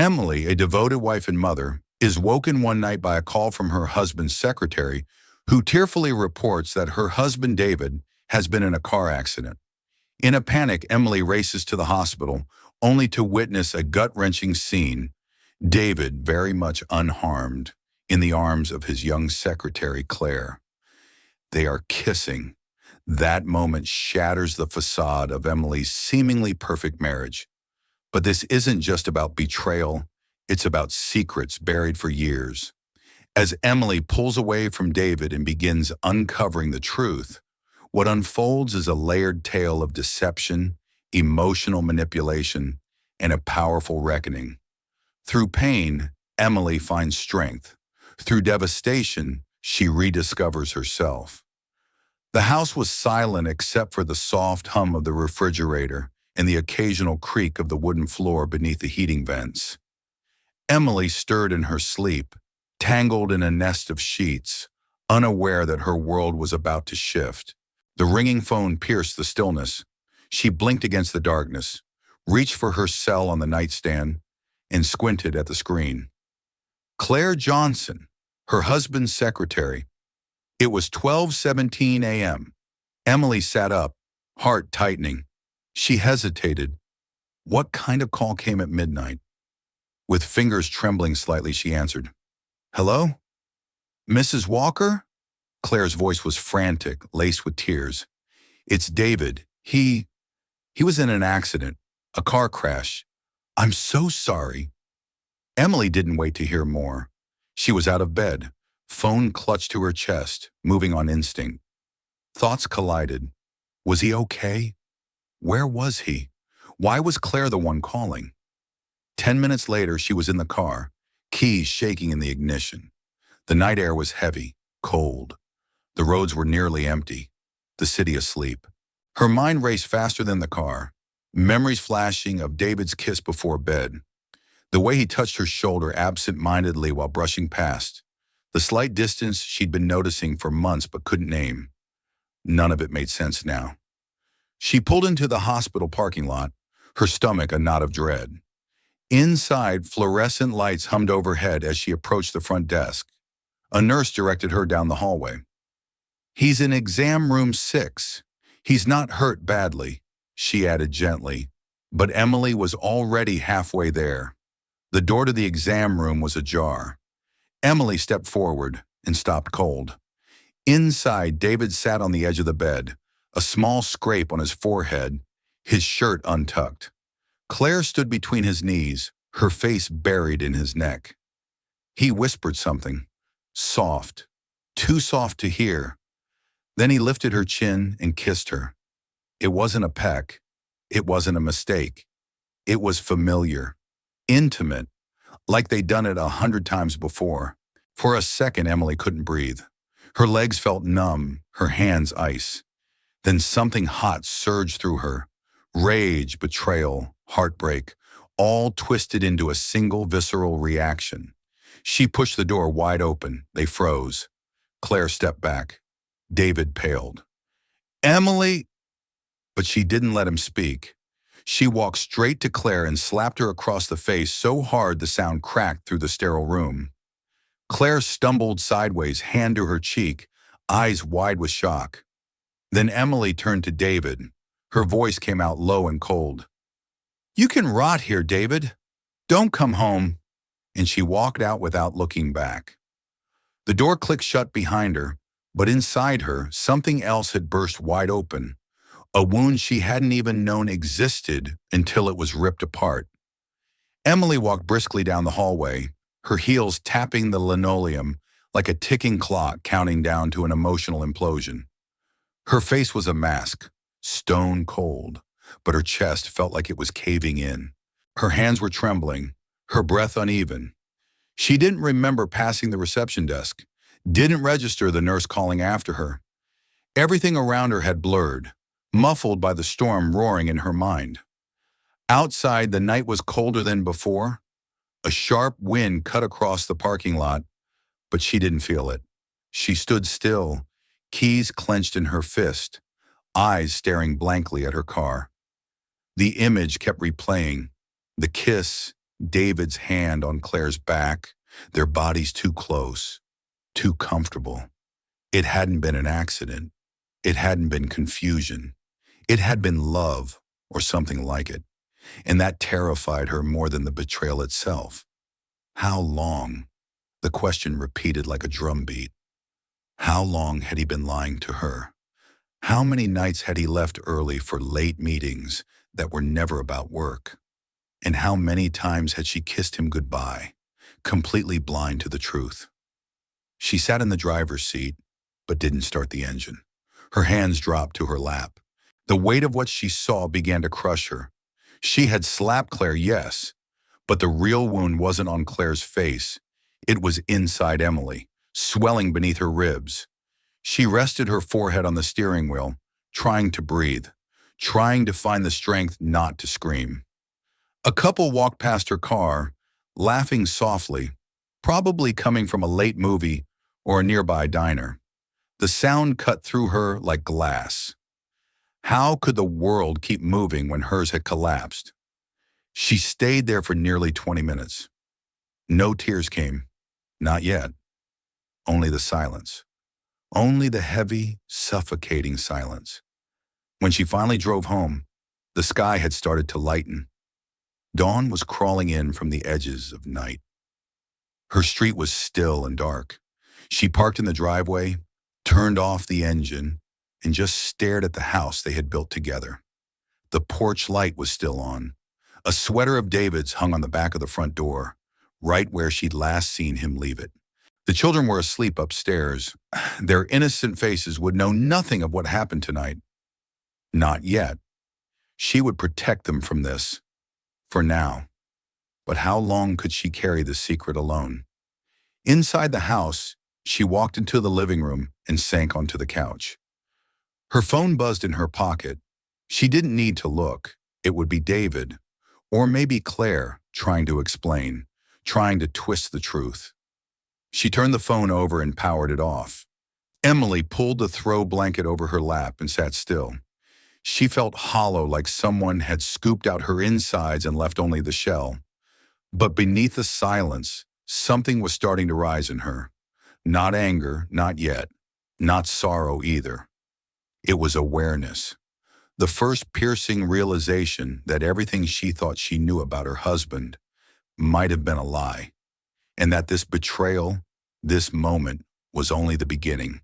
Emily, a devoted wife and mother, is woken one night by a call from her husband's secretary, who tearfully reports that her husband David has been in a car accident. In a panic, Emily races to the hospital, only to witness a gut-wrenching scene. David, very much unharmed, in the arms of his young secretary, Claire. They are kissing. That moment shatters the facade of Emily's seemingly perfect marriage. But this isn't just about betrayal, it's about secrets buried for years. As Emily pulls away from David and begins uncovering the truth, what unfolds is a layered tale of deception, emotional manipulation, and a powerful reckoning. Through pain, Emily finds strength. Through devastation, she rediscovers herself. The house was silent except for the soft hum of the refrigerator and the occasional creak of the wooden floor beneath the heating vents. Emily stirred in her sleep, tangled in a nest of sheets, unaware that her world was about to shift. The ringing phone pierced the stillness. She blinked against the darkness, reached for her cell on the nightstand, and squinted at the screen. Claire Johnson, her husband's secretary. It was 12:17 a.m. Emily sat up, heart tightening. She hesitated. What kind of call came at midnight? With fingers trembling slightly, she answered. Hello? Mrs. Walker? Claire's voice was frantic, laced with tears. It's David. He was in an accident, a car crash. I'm so sorry. Emily didn't wait to hear more. She was out of bed, phone clutched to her chest, moving on instinct. Thoughts collided. Was he okay? Where was he? Why was Claire the one calling? 10 minutes later, she was in the car, keys shaking in the ignition. The night air was heavy, cold. The roads were nearly empty, the city asleep. Her mind raced faster than the car, memories flashing of David's kiss before bed, the way he touched her shoulder absent-mindedly while brushing past, the slight distance she'd been noticing for months but couldn't name. None of it made sense now. She pulled into the hospital parking lot, her stomach a knot of dread. Inside, fluorescent lights hummed overhead as she approached the front desk. A nurse directed her down the hallway. He's in exam room 6. He's not hurt badly, she added gently, but Emily was already halfway there. The door to the exam room was ajar. Emily stepped forward and stopped cold. Inside, David sat on the edge of the bed, a small scrape on his forehead, his shirt untucked. Claire stood between his knees, her face buried in his neck. He whispered something, soft, too soft to hear. Then he lifted her chin and kissed her. It wasn't a peck. It wasn't a mistake. It was familiar, intimate, like they'd done it 100 times before. For a second, Emily couldn't breathe. Her legs felt numb, her hands ice. Then something hot surged through her. Rage, betrayal, heartbreak, all twisted into a single visceral reaction. She pushed the door wide open. They froze. Claire stepped back. David paled. Emily! But she didn't let him speak. She walked straight to Claire and slapped her across the face so hard the sound cracked through the sterile room. Claire stumbled sideways, hand to her cheek, eyes wide with shock. Then Emily turned to David. Her voice came out low and cold. You can rot here, David. Don't come home. And she walked out without looking back. The door clicked shut behind her, but inside her, something else had burst wide open. A wound she hadn't even known existed until it was ripped apart. Emily walked briskly down the hallway, her heels tapping the linoleum like a ticking clock counting down to an emotional implosion. Her face was a mask, stone cold, but her chest felt like it was caving in. Her hands were trembling, her breath uneven. She didn't remember passing the reception desk, didn't register the nurse calling after her. Everything around her had blurred, muffled by the storm roaring in her mind. Outside, the night was colder than before. A sharp wind cut across the parking lot, but she didn't feel it. She stood still, keys clenched in her fist, eyes staring blankly at her car. The image kept replaying, the kiss, David's hand on Claire's back, their bodies too close, too comfortable. It hadn't been an accident. It hadn't been confusion. It had been love, or something like it, and that terrified her more than the betrayal itself. How long? The question repeated like a drumbeat. How long had he been lying to her? How many nights had he left early for late meetings that were never about work? And how many times had she kissed him goodbye, completely blind to the truth? She sat in the driver's seat, but didn't start the engine. Her hands dropped to her lap. The weight of what she saw began to crush her. She had slapped Claire, yes, but the real wound wasn't on Claire's face. It was inside Emily, swelling beneath her ribs. She rested her forehead on the steering wheel, trying to breathe, trying to find the strength not to scream. A couple walked past her car, laughing softly, probably coming from a late movie or a nearby diner. The sound cut through her like glass. How could the world keep moving when hers had collapsed? She stayed there for nearly 20 minutes. No tears came. Not yet. Only the silence. Only the heavy, suffocating silence. When she finally drove home, the sky had started to lighten. Dawn was crawling in from the edges of night. Her street was still and dark. She parked in the driveway, turned off the engine, and just stared at the house they had built together. The porch light was still on. A sweater of David's hung on the back of the front door, right where she'd last seen him leave it. The children were asleep upstairs. Their innocent faces would know nothing of what happened tonight. Not yet. She would protect them from this. For now. But how long could she carry the secret alone? Inside the house, she walked into the living room and sank onto the couch. Her phone buzzed in her pocket. She didn't need to look. It would be David, or maybe Claire, trying to explain, trying to twist the truth. She turned the phone over and powered it off. Emily pulled the throw blanket over her lap and sat still. She felt hollow, like someone had scooped out her insides and left only the shell. But beneath the silence, something was starting to rise in her. Not anger, not yet. Not sorrow either. It was awareness. The first piercing realization that everything she thought she knew about her husband might have been a lie, and that this betrayal, this moment, was only the beginning.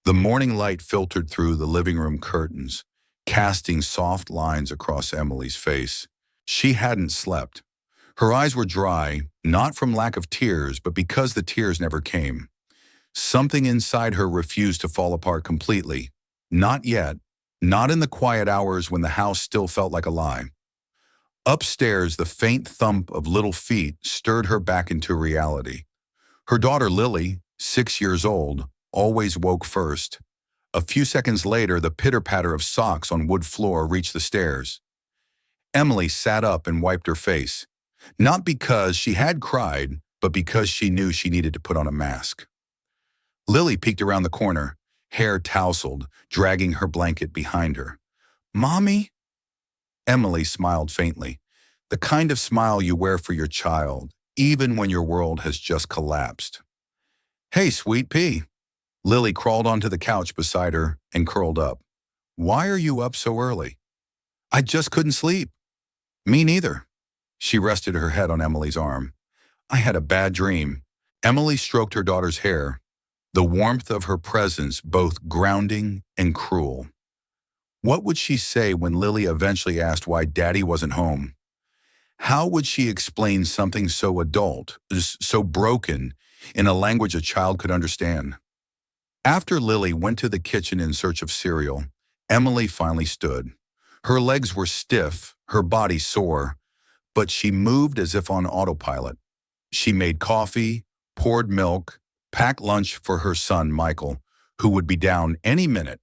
The morning light filtered through the living room curtains, casting soft lines across Emily's face. She hadn't slept. Her eyes were dry, not from lack of tears, but because the tears never came. Something inside her refused to fall apart completely. Not yet. Not in the quiet hours when the house still felt like a lie. Upstairs, the faint thump of little feet stirred her back into reality. Her daughter Lily, 6 years old, always woke first. A few seconds later, the pitter-patter of socks on wood floor reached the stairs. Emily sat up and wiped her face, not because she had cried, but because she knew she needed to put on a mask. Lily peeked around the corner, hair tousled, dragging her blanket behind her. "Mommy?" Emily smiled faintly, the kind of smile you wear for your child, even when your world has just collapsed. "Hey, sweet pea." Lily crawled onto the couch beside her and curled up. "Why are you up so early?" "I just couldn't sleep." "Me neither." She rested her head on Emily's arm. "I had a bad dream." Emily stroked her daughter's hair, the warmth of her presence both grounding and cruel. What would she say when Lily eventually asked why Daddy wasn't home? How would she explain something so adult, so broken, in a language a child could understand? After Lily went to the kitchen in search of cereal, Emily finally stood. Her legs were stiff, her body sore, but she moved as if on autopilot. She made coffee, poured milk, packed lunch for her son, Michael, who would be down any minute.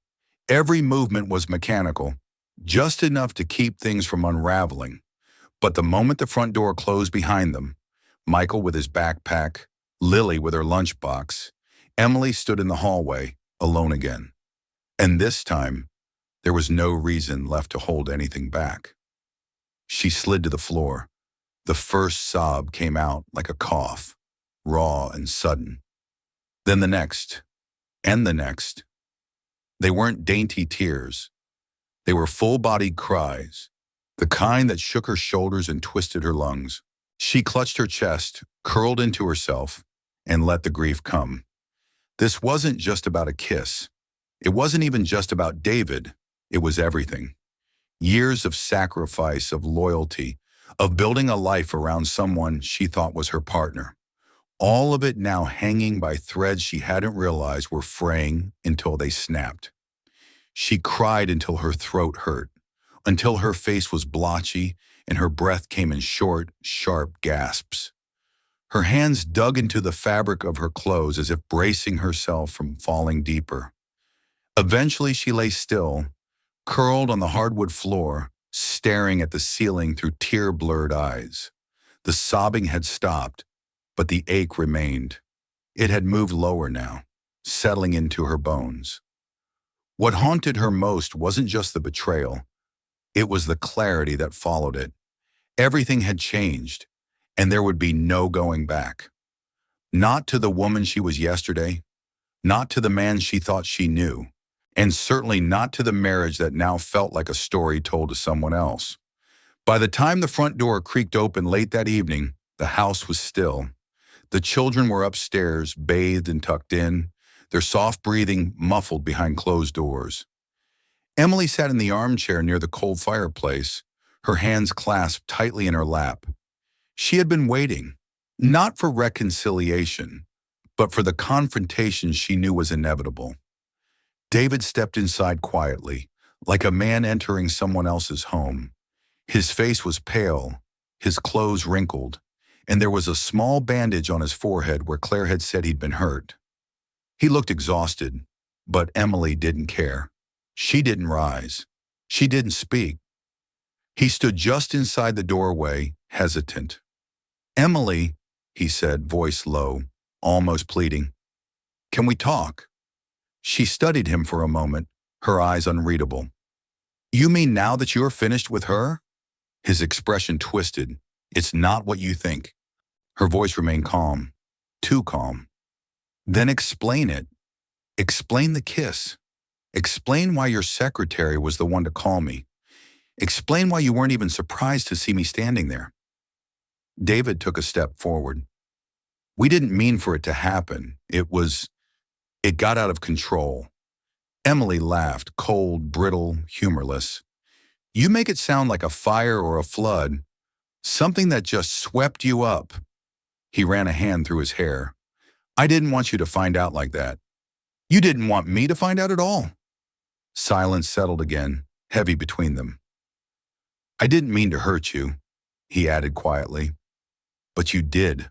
Every movement was mechanical, just enough to keep things from unraveling. But the moment the front door closed behind them, Michael with his backpack, Lily with her lunchbox, Emily stood in the hallway, alone again. And this time, there was no reason left to hold anything back. She slid to the floor, The first sob came out like a cough, raw and sudden. Then the next, and the next. They weren't dainty tears. They were full-bodied cries, the kind that shook her shoulders and twisted her lungs. She clutched her chest, curled into herself, and let the grief come. This wasn't just about a kiss. It wasn't even just about David. It was everything. Years of sacrifice, of loyalty, of building a life around someone she thought was her partner. All of it now hanging by threads she hadn't realized were fraying until they snapped. She cried until her throat hurt, until her face was blotchy and her breath came in short, sharp gasps. Her hands dug into the fabric of her clothes as if bracing herself from falling deeper. Eventually she lay still, curled on the hardwood floor, staring at the ceiling through tear-blurred eyes. The sobbing had stopped, but the ache remained. It had moved lower now, settling into her bones. What haunted her most wasn't just the betrayal. It was the clarity that followed it. Everything had changed, and there would be no going back. Not to the woman she was yesterday, not to the man she thought she knew, and certainly not to the marriage that now felt like a story told to someone else. By the time the front door creaked open late that evening, the house was still. The children were upstairs, bathed and tucked in, their soft breathing muffled behind closed doors. Emily sat in the armchair near the cold fireplace, her hands clasped tightly in her lap. She had been waiting, not for reconciliation, but for the confrontation she knew was inevitable. David stepped inside quietly, like a man entering someone else's home. His face was pale, his clothes wrinkled, and there was a small bandage on his forehead where Claire had said he'd been hurt. He looked exhausted, but Emily didn't care. She didn't rise. She didn't speak. He stood just inside the doorway, hesitant. "Emily," he said, voice low, almost pleading. "Can we talk?" She studied him for a moment, her eyes unreadable. "You mean now that you're finished with her?" His expression twisted. "It's not what you think." Her voice remained calm, too calm. "Then explain it. Explain the kiss. Explain why your secretary was the one to call me. Explain why you weren't even surprised to see me standing there." David took a step forward. "We didn't mean for it to happen. It got out of control." Emily laughed, cold, brittle, humorless. "You make it sound like a fire or a flood, something that just swept you up." He ran a hand through his hair. "I didn't want you to find out like that. You didn't want me to find out at all." Silence settled again, heavy between them. "I didn't mean to hurt you," he added quietly. "But you did."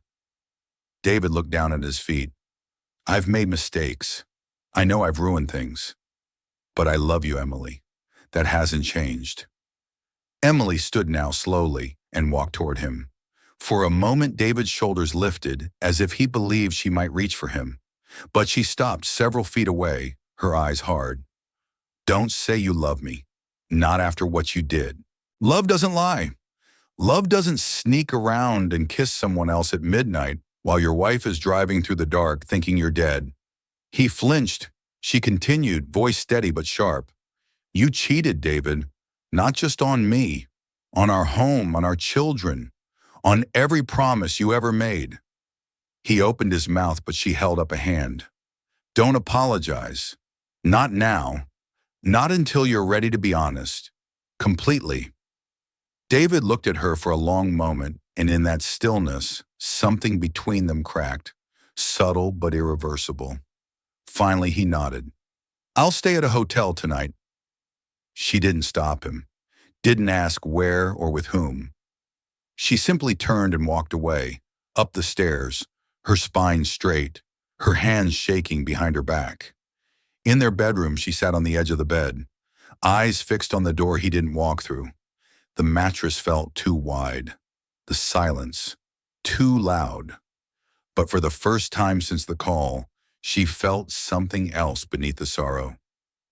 David looked down at his feet. "I've made mistakes. I know I've ruined things. But I love you, Emily. That hasn't changed." Emily stood now slowly and walked toward him. For a moment, David's shoulders lifted as if he believed she might reach for him. But she stopped several feet away, her eyes hard. "Don't say you love me. Not after what you did. Love doesn't lie. Love doesn't sneak around and kiss someone else at midnight while your wife is driving through the dark thinking you're dead." He flinched. She continued, voice steady but sharp. "You cheated, David. Not just on me. On our home, on our children. On every promise you ever made." He opened his mouth, but she held up a hand. "Don't apologize. Not now. Not until you're ready to be honest. Completely." David looked at her for a long moment, and in that stillness, something between them cracked, subtle but irreversible. Finally, he nodded. "I'll stay at a hotel tonight." She didn't stop him, didn't ask where or with whom. She simply turned and walked away, up the stairs, her spine straight, her hands shaking behind her back. In their bedroom, she sat on the edge of the bed, eyes fixed on the door he didn't walk through. The mattress felt too wide, the silence too loud. But for the first time since the call, she felt something else beneath the sorrow.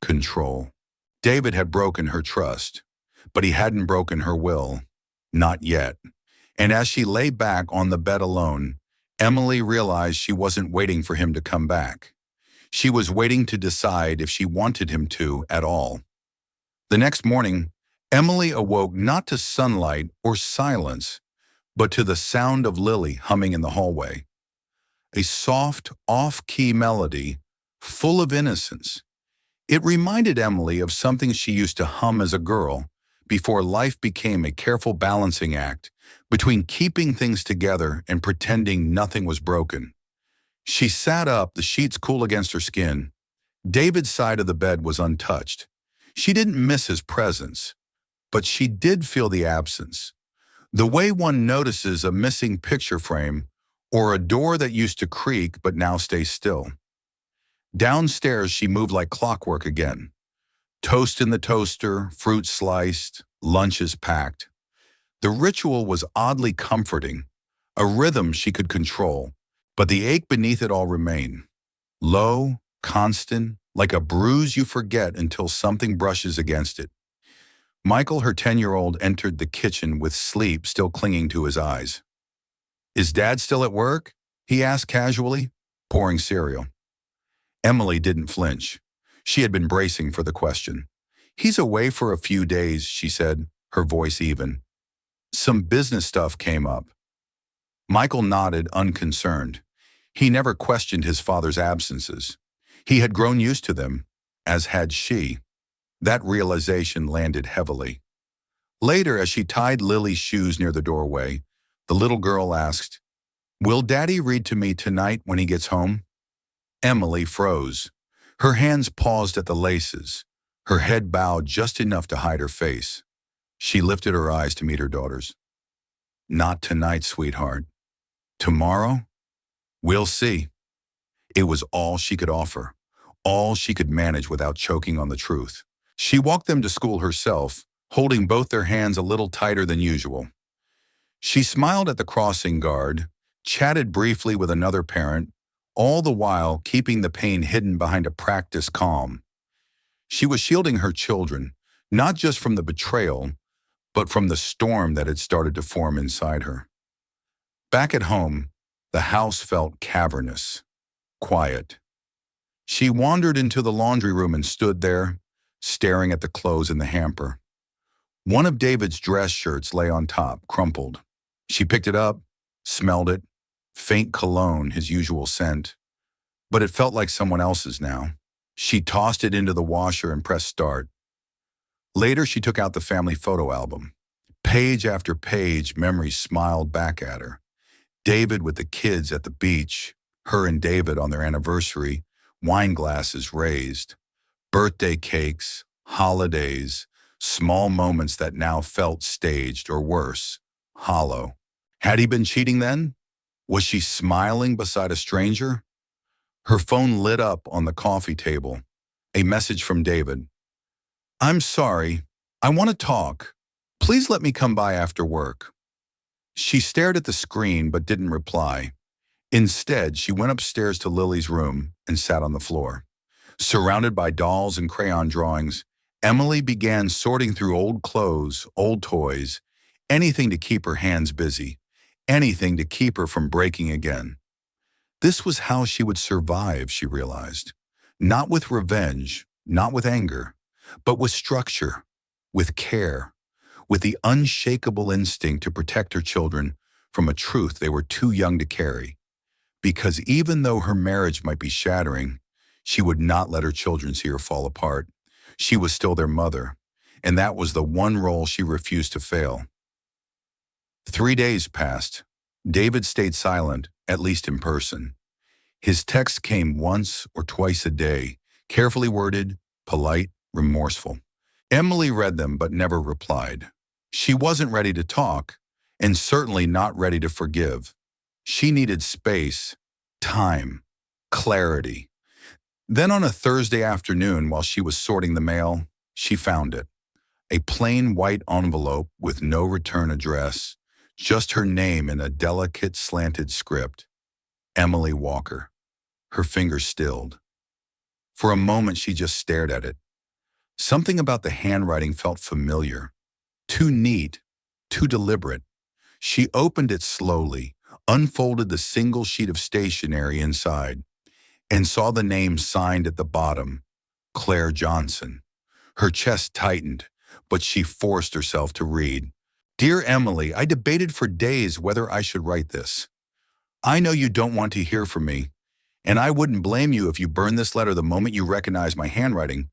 Control. David had broken her trust, but he hadn't broken her will. Not yet. And as she lay back on the bed alone, Emily realized she wasn't waiting for him to come back. She was waiting to decide if she wanted him to at all. The next morning, Emily awoke not to sunlight or silence, but to the sound of Lily humming in the hallway. A soft, off-key melody, full of innocence. It reminded Emily of something she used to hum as a girl before life became a careful balancing act between keeping things together and pretending nothing was broken. She sat up, the sheets cool against her skin. David's side of the bed was untouched. She didn't miss his presence, but she did feel the absence. The way one notices a missing picture frame or a door that used to creak but now stays still. Downstairs, she moved like clockwork again. Toast in the toaster, fruit sliced, lunches packed. The ritual was oddly comforting, a rhythm she could control, but the ache beneath it all remained. Low, constant, like a bruise you forget until something brushes against it. Michael, her 10-year-old, entered the kitchen with sleep still clinging to his eyes. "Is Dad still at work?" he asked casually, pouring cereal. Emily didn't flinch. She had been bracing for the question. "He's away for a few days," she said, her voice even. "Some business stuff came up." Michael nodded, unconcerned. He never questioned his father's absences. He had grown used to them, as had she. That realization landed heavily. Later, as she tied Lily's shoes near the doorway, the little girl asked, "Will Daddy read to me tonight when he gets home?" Emily froze. Her hands paused at the laces, her head bowed just enough to hide her face. She lifted her eyes to meet her daughter's. "Not tonight, sweetheart. Tomorrow? We'll see." It was all she could offer, all she could manage without choking on the truth. She walked them to school herself, holding both their hands a little tighter than usual. She smiled at the crossing guard, chatted briefly with another parent, all the while keeping the pain hidden behind a practiced calm. She was shielding her children, not just from the betrayal, but from the storm that had started to form inside her. Back at home, the house felt cavernous, quiet. She wandered into the laundry room and stood there, staring at the clothes in the hamper. One of David's dress shirts lay on top, crumpled. She picked it up, smelled it, faint cologne, his usual scent. But it felt like someone else's now. She tossed it into the washer and pressed start. Later, she took out the family photo album. Page after page, memories smiled back at her. David with the kids at the beach, her and David on their anniversary, wine glasses raised, birthday cakes, holidays, small moments that now felt staged or worse, hollow. Had he been cheating then? Was she smiling beside a stranger? Her phone lit up on the coffee table. A message from David. "I'm sorry. I want to talk. Please let me come by after work." She stared at the screen but didn't reply. Instead, she went upstairs to Lily's room and sat on the floor. Surrounded by dolls and crayon drawings, Emily began sorting through old clothes, old toys, anything to keep her hands busy, anything to keep her from breaking again. This was how she would survive, she realized. Not with revenge, not with anger, but with structure, with care, with the unshakable instinct to protect her children from a truth they were too young to carry. Because even though her marriage might be shattering, she would not let her children see her fall apart. She was still their mother, and that was the one role she refused to fail. 3 days passed. David stayed silent, at least in person. His texts came once or twice a day, carefully worded, polite, remorseful. Emily read them but never replied. She wasn't ready to talk, and certainly not ready to forgive. She needed space, time, clarity. Then on a Thursday afternoon, while she was sorting the mail, she found it. A plain white envelope with no return address, just her name in a delicate slanted script. Emily Walker. Her fingers stilled. For a moment, she just stared at it. Something about the handwriting felt familiar. Too neat, too deliberate. She opened it slowly, unfolded the single sheet of stationery inside, and saw the name signed at the bottom, Claire Johnson. Her chest tightened, but she forced herself to read. Dear Emily, I debated for days whether I should write this. I know you don't want to hear from me, and I wouldn't blame you if you burn this letter the moment you recognize my handwriting,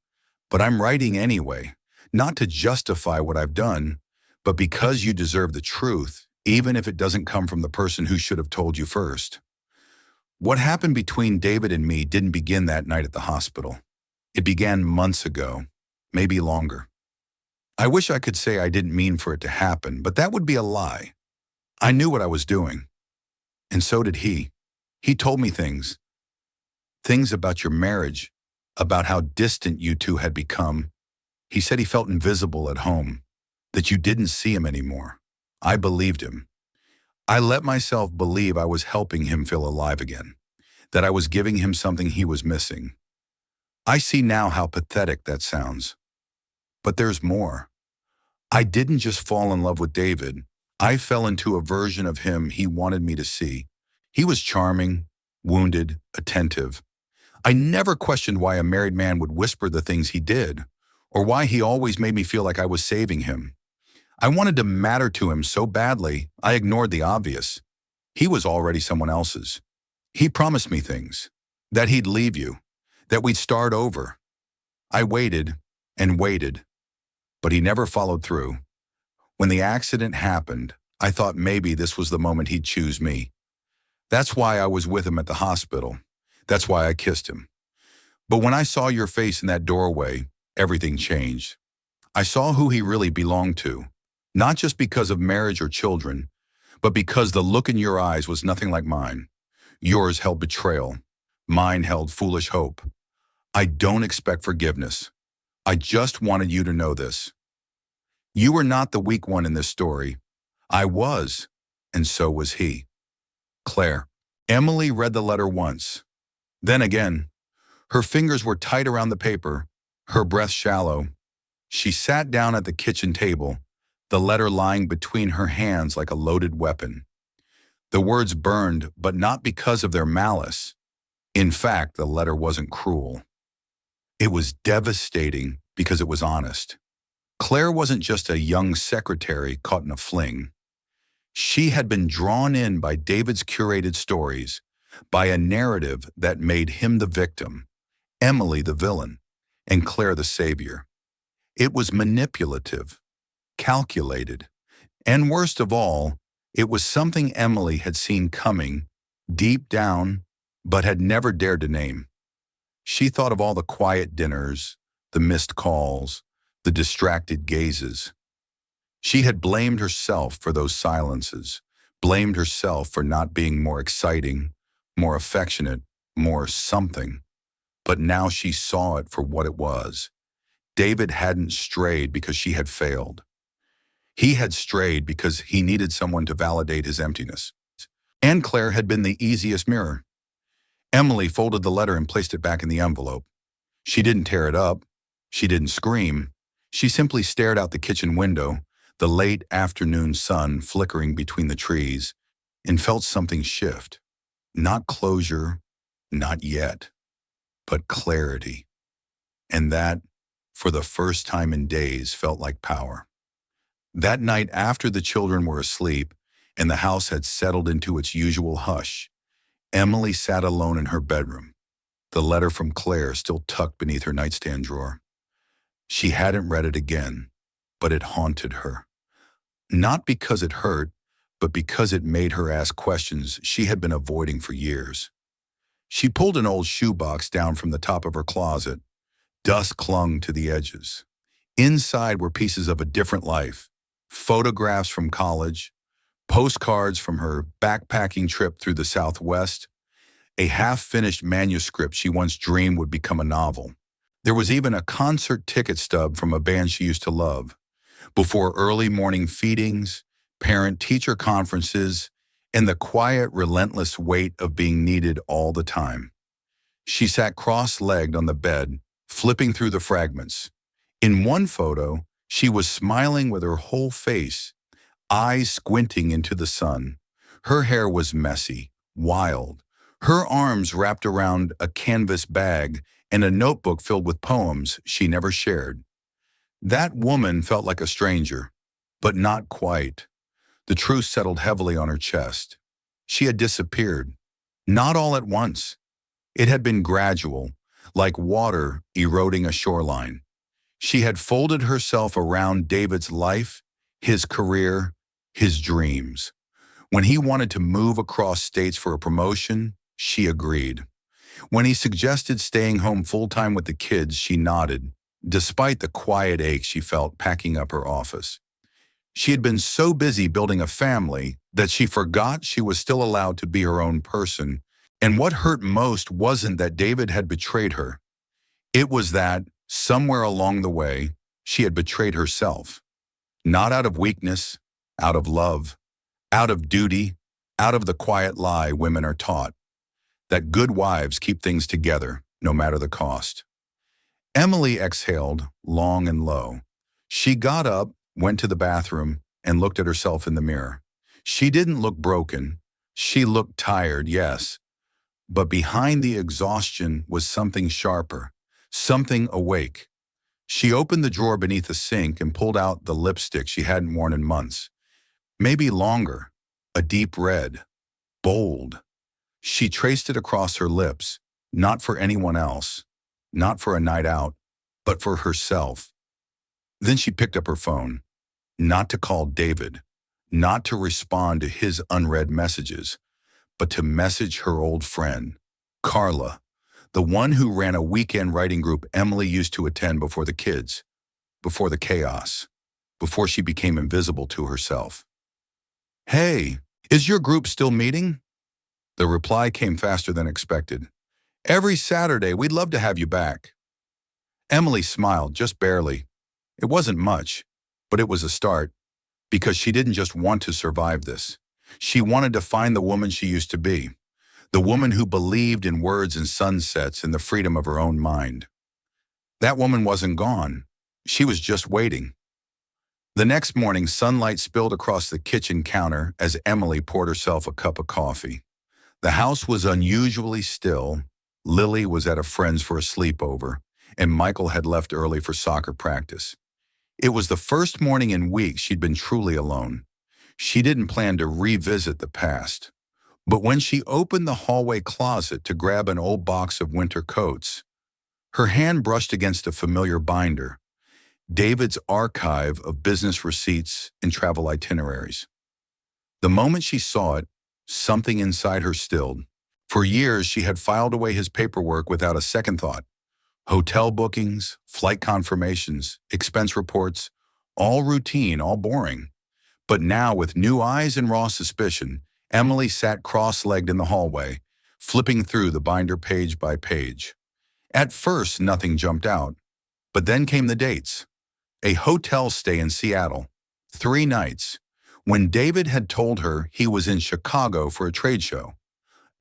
but I'm writing anyway, not to justify what I've done, but because you deserve the truth, even if it doesn't come from the person who should have told you first. What happened between David and me didn't begin that night at the hospital. It began months ago, maybe longer. I wish I could say I didn't mean for it to happen, but that would be a lie. I knew what I was doing. And so did he. He told me things about your marriage, about how distant you two had become. He said he felt invisible at home, that you didn't see him anymore. I believed him. I let myself believe I was helping him feel alive again, that I was giving him something he was missing. I see now how pathetic that sounds. But there's more. I didn't just fall in love with David. I fell into a version of him he wanted me to see. He was charming, wounded, attentive. I never questioned why a married man would whisper the things he did, or why he always made me feel like I was saving him. I wanted to matter to him so badly, I ignored the obvious. He was already someone else's. He promised me things, that he'd leave you, that we'd start over. I waited and waited, but he never followed through. When the accident happened, I thought maybe this was the moment he'd choose me. That's why I was with him at the hospital. That's why I kissed him. But when I saw your face in that doorway, everything changed. I saw who he really belonged to, not just because of marriage or children, but because the look in your eyes was nothing like mine. Yours held betrayal. Mine held foolish hope. I don't expect forgiveness. I just wanted you to know this. You were not the weak one in this story. I was, and so was he. Claire. Emily read the letter once. Then again. Her fingers were tight around the paper, her breath shallow. She sat down at the kitchen table, the letter lying between her hands like a loaded weapon. The words burned, but not because of their malice. In fact, the letter wasn't cruel. It was devastating because it was honest. Claire wasn't just a young secretary caught in a fling. She had been drawn in by David's curated stories, by a narrative that made him the victim, Emily the villain, and Claire the savior. It was manipulative, calculated, and worst of all, it was something Emily had seen coming, deep down, but had never dared to name. She thought of all the quiet dinners, the missed calls, the distracted gazes. She had blamed herself for those silences, blamed herself for not being more exciting, more affectionate, more something. But now she saw it for what it was. David hadn't strayed because she had failed. He had strayed because he needed someone to validate his emptiness. And Claire had been the easiest mirror. Emily folded the letter and placed it back in the envelope. She didn't tear it up. She didn't scream. She simply stared out the kitchen window, the late afternoon sun flickering between the trees, and felt something shift. Not closure, not yet, but clarity. And that, for the first time in days, felt like power. That night, after the children were asleep and the house had settled into its usual hush, Emily sat alone in her bedroom, the letter from Claire still tucked beneath her nightstand drawer. She hadn't read it again, but it haunted her. Not because it hurt, but because it made her ask questions she had been avoiding for years. She pulled an old shoebox down from the top of her closet. Dust clung to the edges. Inside were pieces of a different life, photographs from college, postcards from her backpacking trip through the Southwest, a half-finished manuscript she once dreamed would become a novel. There was even a concert ticket stub from a band she used to love. Before early morning feedings, parent-teacher conferences, and the quiet, relentless weight of being needed all the time. She sat cross-legged on the bed, flipping through the fragments. In one photo, she was smiling with her whole face, eyes squinting into the sun. Her hair was messy, wild, her arms wrapped around a canvas bag and a notebook filled with poems she never shared. That woman felt like a stranger, but not quite. The truth settled heavily on her chest. She had disappeared, not all at once. It had been gradual, like water eroding a shoreline. She had folded herself around David's life, his career, his dreams. When he wanted to move across states for a promotion, she agreed. When he suggested staying home full-time with the kids, she nodded, despite the quiet ache she felt packing up her office. She had been so busy building a family that she forgot she was still allowed to be her own person. And what hurt most wasn't that David had betrayed her. It was that, somewhere along the way, she had betrayed herself. Not out of weakness, out of love, out of duty, out of the quiet lie women are taught, that good wives keep things together, no matter the cost. Emily exhaled, long and low. She got up, went to the bathroom, and looked at herself in the mirror. She didn't look broken. She looked tired, yes. But behind the exhaustion was something sharper, something awake. She opened the drawer beneath the sink and pulled out the lipstick she hadn't worn in months. Maybe longer, a deep red, bold. She traced it across her lips, not for anyone else, not for a night out, but for herself. Then she picked up her phone, not to call David, not to respond to his unread messages, but to message her old friend, Carla, the one who ran a weekend writing group Emily used to attend before the kids, before the chaos, before she became invisible to herself. "Hey, is your group still meeting?" The reply came faster than expected. "Every Saturday, we'd love to have you back." Emily smiled, just barely. It wasn't much, but it was a start, because she didn't just want to survive this. She wanted to find the woman she used to be, the woman who believed in words and sunsets and the freedom of her own mind. That woman wasn't gone. She was just waiting. The next morning, sunlight spilled across the kitchen counter as Emily poured herself a cup of coffee. The house was unusually still. Lily was at a friend's for a sleepover, and Michael had left early for soccer practice. It was the first morning in weeks she'd been truly alone. She didn't plan to revisit the past. But when she opened the hallway closet to grab an old box of winter coats, her hand brushed against a familiar binder, David's archive of business receipts and travel itineraries. The moment she saw it, something inside her stilled. For years, she had filed away his paperwork without a second thought. Hotel bookings, flight confirmations, expense reports, all routine, all boring. But now, with new eyes and raw suspicion, Emily sat cross-legged in the hallway, flipping through the binder page by page. At first, nothing jumped out. But then came the dates. A hotel stay in Seattle, 3 nights, when David had told her he was in Chicago for a trade show.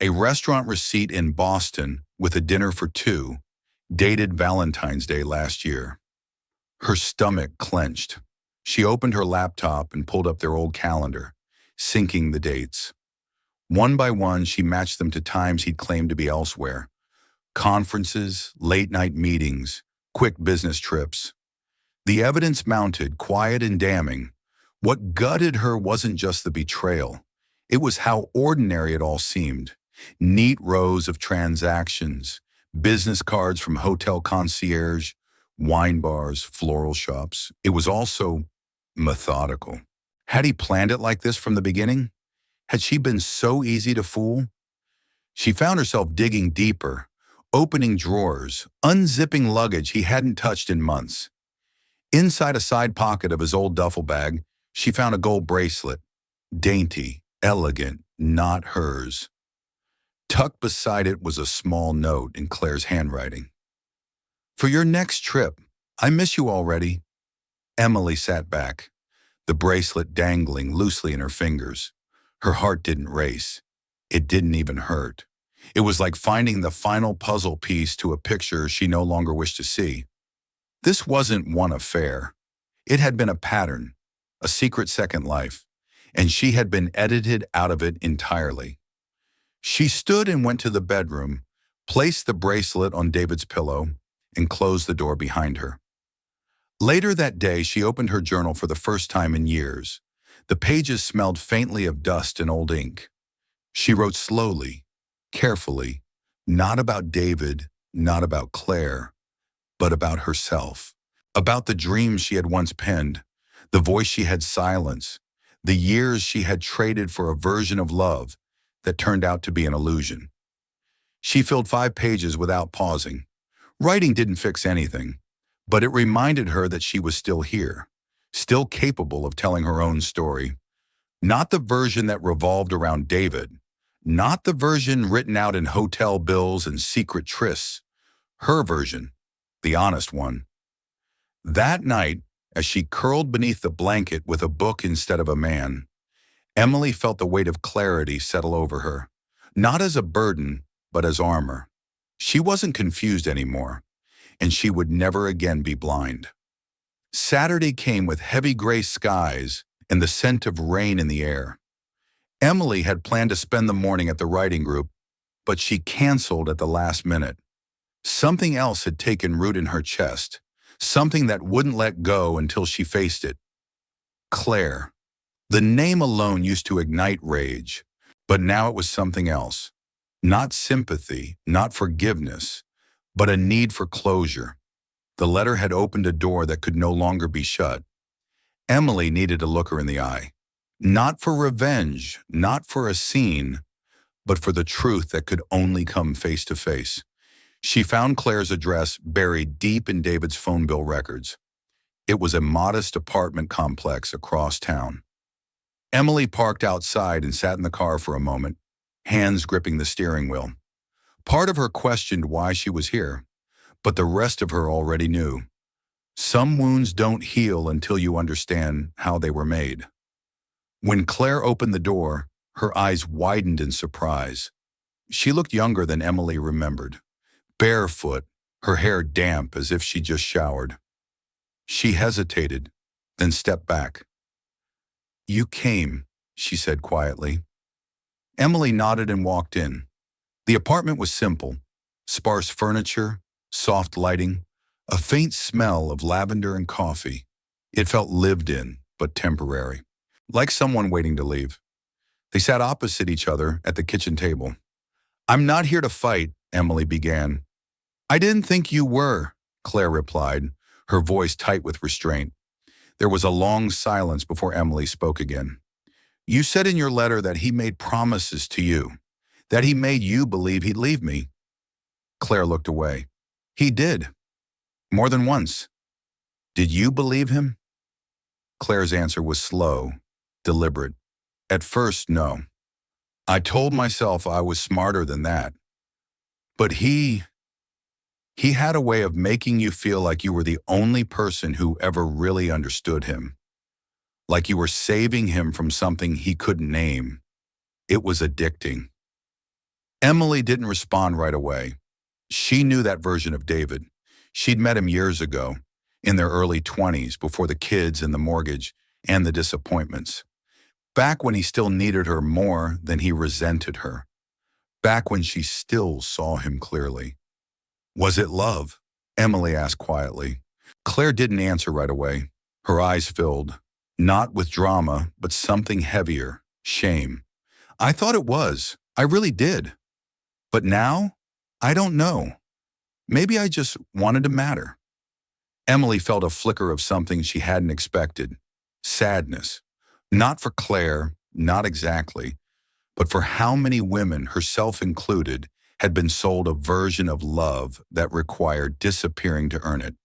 A restaurant receipt in Boston with a dinner for 2, dated Valentine's Day last year. Her stomach clenched. She opened her laptop and pulled up their old calendar, syncing the dates. One by one, she matched them to times he'd claimed to be elsewhere. Conferences, late-night meetings, quick business trips. The evidence mounted, quiet and damning. What gutted her wasn't just the betrayal. It was how ordinary it all seemed. Neat rows of transactions, business cards from hotel concierge, wine bars, floral shops. It was also methodical. Had he planned it like this from the beginning? Had she been so easy to fool? She found herself digging deeper, opening drawers, unzipping luggage he hadn't touched in months. Inside a side pocket of his old duffel bag, she found a gold bracelet. Dainty, elegant, not hers. Tucked beside it was a small note in Claire's handwriting. "For your next trip, I miss you already." Emily sat back, the bracelet dangling loosely in her fingers. Her heart didn't race. It didn't even hurt. It was like finding the final puzzle piece to a picture she no longer wished to see. This wasn't one affair. It had been a pattern, a secret second life, and she had been edited out of it entirely. She stood and went to the bedroom, placed the bracelet on David's pillow, and closed the door behind her. Later that day, she opened her journal for the first time in years. The pages smelled faintly of dust and old ink. She wrote slowly, carefully, not about David, not about Claire, but about herself, about the dreams she had once penned, the voice she had silenced, the years she had traded for a version of love that turned out to be an illusion. She filled 5 pages without pausing. Writing didn't fix anything, but it reminded her that she was still here, still capable of telling her own story. Not the version that revolved around David, not the version written out in hotel bills and secret trysts. Her version, the honest one. That night, as she curled beneath the blanket with a book instead of a man, Emily felt the weight of clarity settle over her, not as a burden, but as armor. She wasn't confused anymore, and she would never again be blind. Saturday came with heavy gray skies and the scent of rain in the air. Emily had planned to spend the morning at the writing group, but she canceled at the last minute. Something else had taken root in her chest, something that wouldn't let go until she faced it. Claire. The name alone used to ignite rage, but now it was something else. Not sympathy, not forgiveness, but a need for closure. The letter had opened a door that could no longer be shut. Emily needed to look her in the eye. Not for revenge, not for a scene, but for the truth that could only come face to face. She found Claire's address buried deep in David's phone bill records. It was a modest apartment complex across town. Emily parked outside and sat in the car for a moment, hands gripping the steering wheel. Part of her questioned why she was here, but the rest of her already knew. Some wounds don't heal until you understand how they were made. When Claire opened the door, her eyes widened in surprise. She looked younger than Emily remembered, barefoot, her hair damp as if she just showered. She hesitated, then stepped back. "You came," she said quietly. Emily nodded and walked in. The apartment was simple, sparse furniture, soft lighting, a faint smell of lavender and coffee. It felt lived in, but temporary, like someone waiting to leave. They sat opposite each other at the kitchen table. "I'm not here to fight," Emily began. "I didn't think you were," Claire replied, her voice tight with restraint. There was a long silence before Emily spoke again. "You said in your letter that he made promises to you, that he made you believe he'd leave me." Claire looked away. "He did. More than once. Did you believe him?" Claire's answer was slow, deliberate. "At first, no. I told myself I was smarter than that. But he had a way of making you feel like you were the only person who ever really understood him. Like you were saving him from something he couldn't name. It was addicting." Emily didn't respond right away. She knew that version of David. She'd met him years ago, in their early 20s, before the kids and the mortgage and the disappointments. Back when he still needed her more than he resented her. Back when she still saw him clearly. "Was it love?" Emily asked quietly. Claire didn't answer right away. Her eyes filled, not with drama, but something heavier, shame. "I thought it was. I really did. But now, I don't know. Maybe I just wanted to matter." Emily felt a flicker of something she hadn't expected. Sadness. Not for Claire, not exactly, but for how many women, herself included, had been sold a version of love that required disappearing to earn it.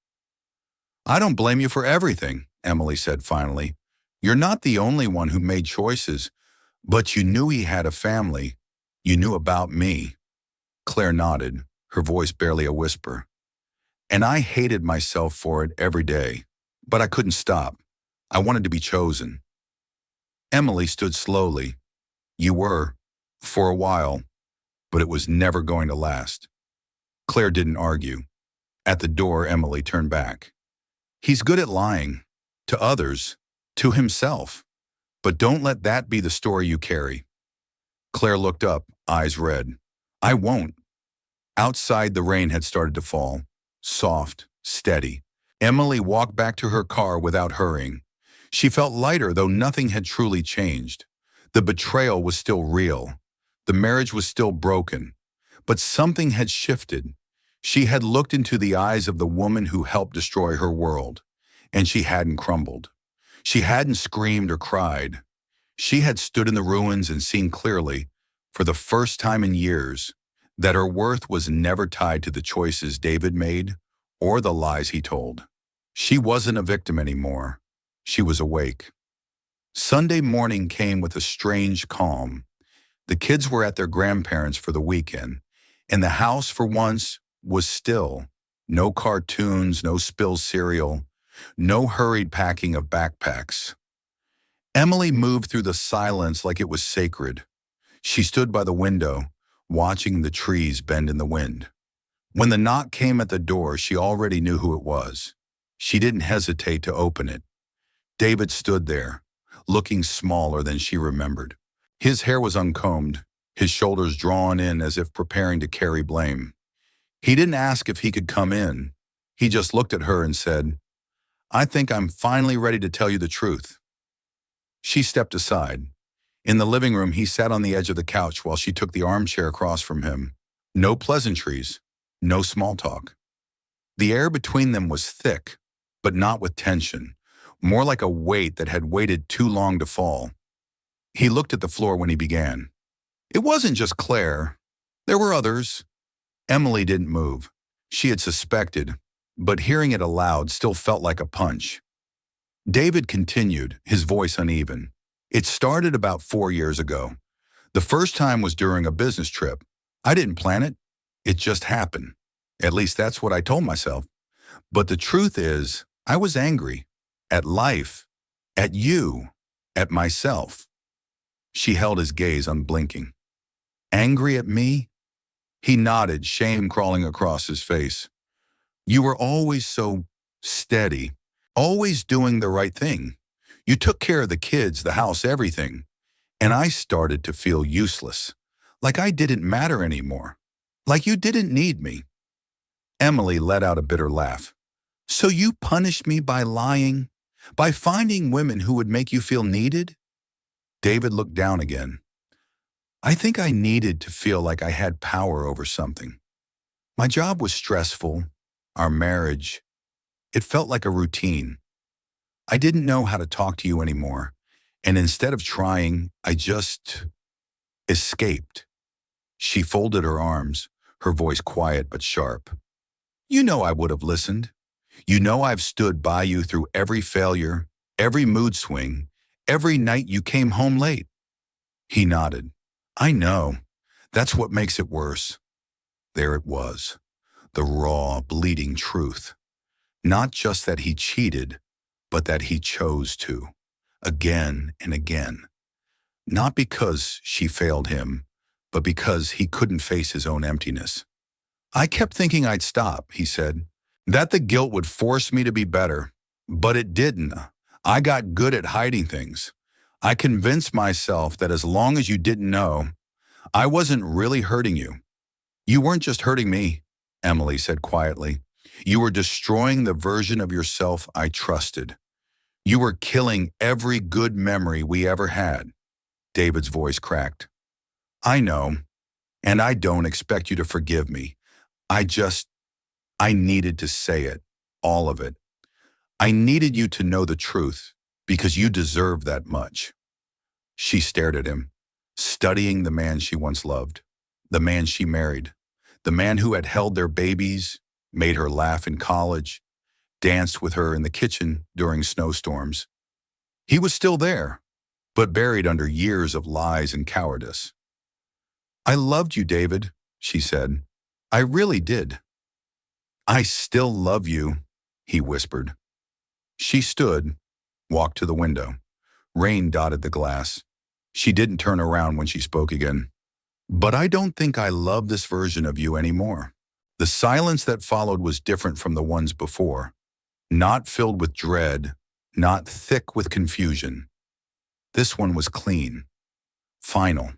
"I don't blame you for everything," Emily said finally. "You're not the only one who made choices, but you knew he had a family. You knew about me." Claire nodded, her voice barely a whisper. "And I hated myself for it every day, but I couldn't stop. I wanted to be chosen." Emily stood slowly. "You were, for a while, but it was never going to last." Claire didn't argue. At the door, Emily turned back. "He's good at lying. To others. To himself. But don't let that be the story you carry. Claire looked up, eyes red. I won't. Outside, the rain had started to fall. Soft, steady. Emily walked back to her car without hurrying. She felt lighter, though nothing had truly changed. The betrayal was still real. The marriage was still broken. But something had shifted. She had looked into the eyes of the woman who helped destroy her world, and she hadn't crumbled. She hadn't screamed or cried. She had stood in the ruins and seen clearly, for the first time in years, that her worth was never tied to the choices David made or the lies he told. She wasn't a victim anymore. She was awake. Sunday morning came with a strange calm. The kids were at their grandparents' for the weekend, and the house, for once, was still. No cartoons, no spilled cereal, no hurried packing of backpacks. Emily moved through the silence like it was sacred. She stood by the window, watching the trees bend in the wind. When the knock came at the door, she already knew who it was. She didn't hesitate to open it. David stood there, looking smaller than she remembered. His hair was uncombed, his shoulders drawn in as if preparing to carry blame. He didn't ask if he could come in. He just looked at her and said, I think I'm finally ready to tell you the truth. She stepped aside. In the living room, he sat on the edge of the couch while she took the armchair across from him. No pleasantries, no small talk. The air between them was thick, but not with tension, more like a weight that had waited too long to fall. He looked at the floor when he began. It wasn't just Claire. There were others. Emily didn't move. She had suspected, but hearing it aloud still felt like a punch. David continued, his voice uneven. It started about 4 years ago. The first time was during a business trip. I didn't plan it. It just happened. At least that's what I told myself. But the truth is, I was angry. At life. At you. At myself. She held his gaze unblinking. Angry at me? He nodded, shame crawling across his face. You were always so steady, always doing the right thing. You took care of the kids, the house, everything. And I started to feel useless, like I didn't matter anymore, like you didn't need me. Emily let out a bitter laugh. So you punished me by lying, by finding women who would make you feel needed? David looked down again. I think I needed to feel like I had power over something. My job was stressful. Our marriage, it felt like a routine. I didn't know how to talk to you anymore, and instead of trying, I just escaped. She folded her arms, her voice quiet but sharp. You know I would have listened. You know I've stood by you through every failure, every mood swing, every night you came home late. He nodded. I know. That's what makes it worse. There it was, the raw, bleeding truth. Not just that he cheated, but that he chose to, again and again. Not because she failed him, but because he couldn't face his own emptiness. I kept thinking I'd stop, he said, that the guilt would force me to be better, but it didn't. I got good at hiding things. I convinced myself that as long as you didn't know, I wasn't really hurting you. You weren't just hurting me, Emily said quietly. You were destroying the version of yourself I trusted. You were killing every good memory we ever had. David's voice cracked. I know, and I don't expect you to forgive me. I needed to say it, all of it. I needed you to know the truth, because you deserve that much. She stared at him, studying the man she once loved, the man she married, the man who had held their babies, made her laugh in college, danced with her in the kitchen during snowstorms. He was still there, but buried under years of lies and cowardice. I loved you, David, she said. I really did. I still love you, he whispered. She stood, walked to the window. Rain dotted the glass. She didn't turn around when she spoke again. But I don't think I love this version of you anymore. The silence that followed was different from the ones before, not filled with dread, not thick with confusion. This one was clean, final.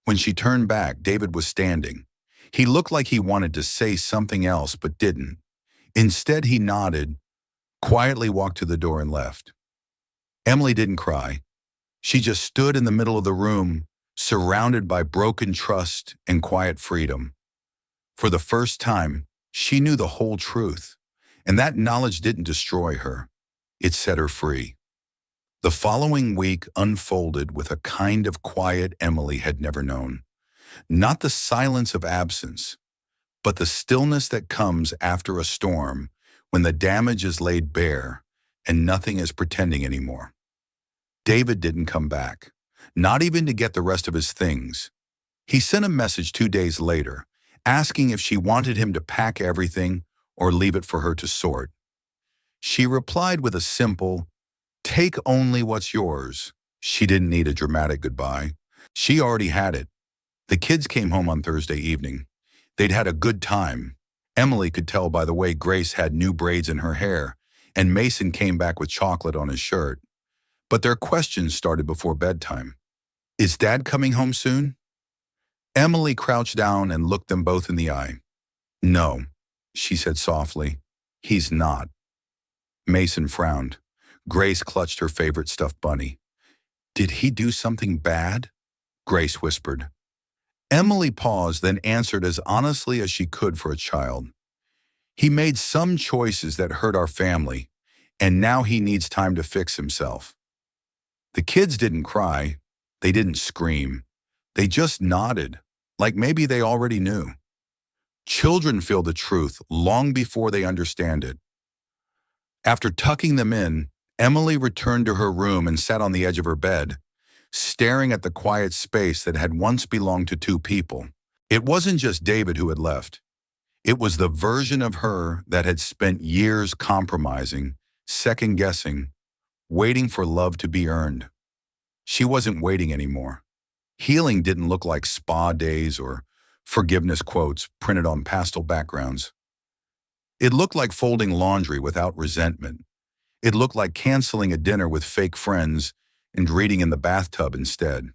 When she turned back, David was standing. He looked like he wanted to say something else but didn't. Instead, he nodded, quietly walked to the door and left. Emily didn't cry. She just stood in the middle of the room, surrounded by broken trust and quiet freedom. For the first time, she knew the whole truth, and that knowledge didn't destroy her. It set her free. The following week unfolded with a kind of quiet Emily had never known. Not the silence of absence, but the stillness that comes after a storm when the damage is laid bare and nothing is pretending anymore. David didn't come back, not even to get the rest of his things. He sent a message 2 days later, asking if she wanted him to pack everything or leave it for her to sort. She replied with a simple, "Take only what's yours." She didn't need a dramatic goodbye. She already had it. The kids came home on Thursday evening. They'd had a good time. Emily could tell by the way Grace had new braids in her hair, and Mason came back with chocolate on his shirt. But their questions started before bedtime. "Is Dad coming home soon?" Emily crouched down and looked them both in the eye. "No," she said softly. "He's not." Mason frowned. Grace clutched her favorite stuffed bunny. "Did he do something bad?" Grace whispered. Emily paused, then answered as honestly as she could for a child. "He made some choices that hurt our family, and now he needs time to fix himself." The kids didn't cry. They didn't scream. They just nodded, like maybe they already knew. Children feel the truth long before they understand it. After tucking them in, Emily returned to her room and sat on the edge of her bed, staring at the quiet space that had once belonged to two people. It wasn't just David who had left. It was the version of her that had spent years compromising, second-guessing, waiting for love to be earned. She wasn't waiting anymore. Healing didn't look like spa days or forgiveness quotes printed on pastel backgrounds. It looked like folding laundry without resentment. It looked like canceling a dinner with fake friends and reading in the bathtub instead.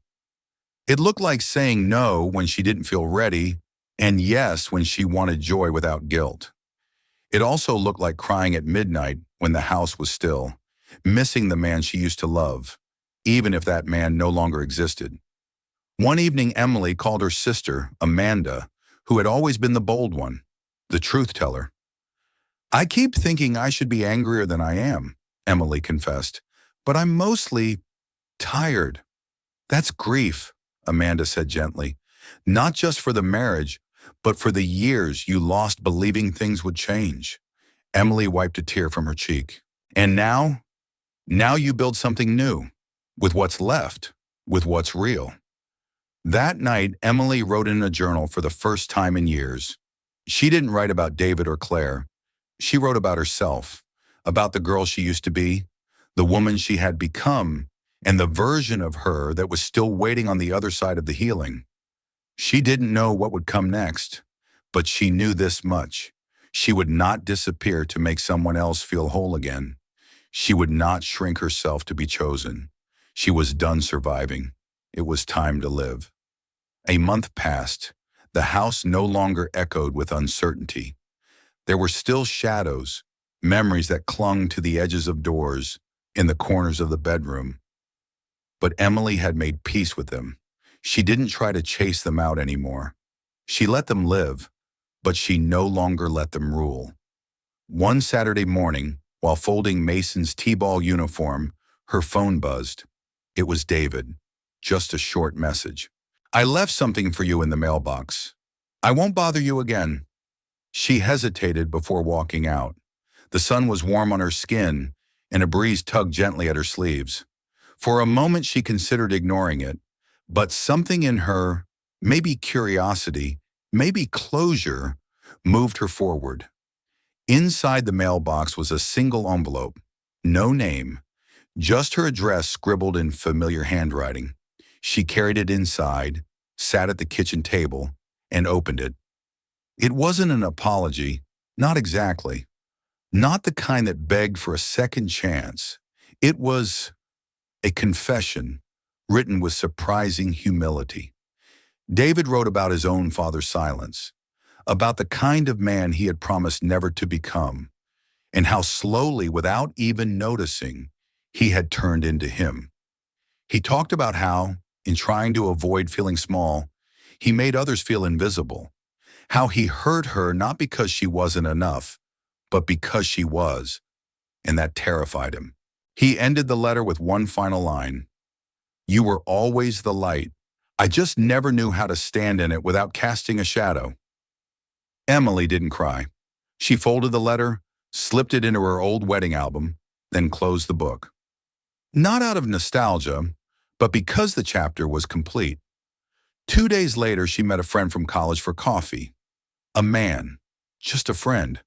It looked like saying no when she didn't feel ready and yes when she wanted joy without guilt. It also looked like crying at midnight when the house was still, missing the man she used to love, even if that man no longer existed. One evening, Emily called her sister, Amanda, who had always been the bold one, the truth teller. "I keep thinking I should be angrier than I am," Emily confessed, "but I'm mostly tired." "That's grief," Amanda said gently, "not just for the marriage, but for the years you lost believing things would change." Emily wiped a tear from her cheek. "And now you build something new, with what's left, with what's real." That night, Emily wrote in a journal for the first time in years. She didn't write about David or Claire. She wrote about herself, about the girl she used to be, the woman she had become, and the version of her that was still waiting on the other side of the healing. She didn't know what would come next, but she knew this much. She would not disappear to make someone else feel whole again. She would not shrink herself to be chosen. She was done surviving. It was time to live. A month passed. The house no longer echoed with uncertainty. There were still shadows, memories that clung to the edges of doors, in the corners of the bedroom. But Emily had made peace with them. She didn't try to chase them out anymore. She let them live, but she no longer let them rule. One Saturday morning, while folding Mason's T-ball uniform, her phone buzzed. It was David. Just a short message. "I left something for you in the mailbox. I won't bother you again." She hesitated before walking out. The sun was warm on her skin, and a breeze tugged gently at her sleeves. For a moment she considered ignoring it, but something in her, maybe curiosity, maybe closure, moved her forward. Inside the mailbox was a single envelope, no name, just her address scribbled in familiar handwriting. She carried it inside, sat at the kitchen table, and opened it. It wasn't an apology, not exactly. Not the kind that begged for a second chance. It was a confession written with surprising humility. David wrote about his own father's silence, about the kind of man he had promised never to become, and how slowly, without even noticing, he had turned into him. He talked about how, in trying to avoid feeling small, he made others feel invisible, how he hurt her not because she wasn't enough, but because she was, and that terrified him. He ended the letter with one final line: "You were always the light. I just never knew how to stand in it without casting a shadow." Emily didn't cry. She folded the letter, slipped it into her old wedding album, then closed the book. Not out of nostalgia, but because the chapter was complete. 2 days later, she met a friend from college for coffee. A man, just a friend.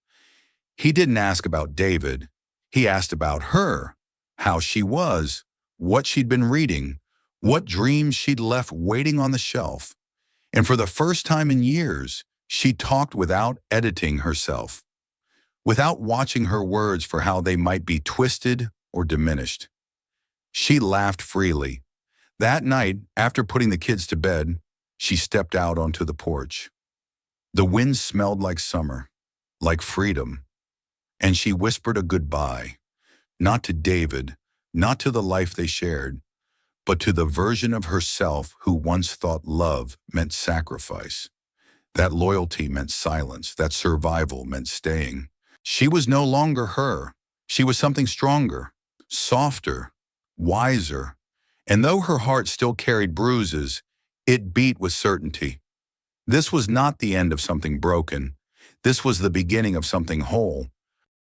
He didn't ask about David. He asked about her, how she was, what she'd been reading, what dreams she'd left waiting on the shelf. And for the first time in years, she talked without editing herself, without watching her words for how they might be twisted or diminished. She laughed freely. That night, after putting the kids to bed, she stepped out onto the porch. The wind smelled like summer, like freedom, and she whispered a goodbye, not to David, not to the life they shared, but to the version of herself who once thought love meant sacrifice, that loyalty meant silence, that survival meant staying. She was no longer her. She was something stronger, softer, wiser, and though her heart still carried bruises, it beat with certainty. This was not the end of something broken. This was the beginning of something whole,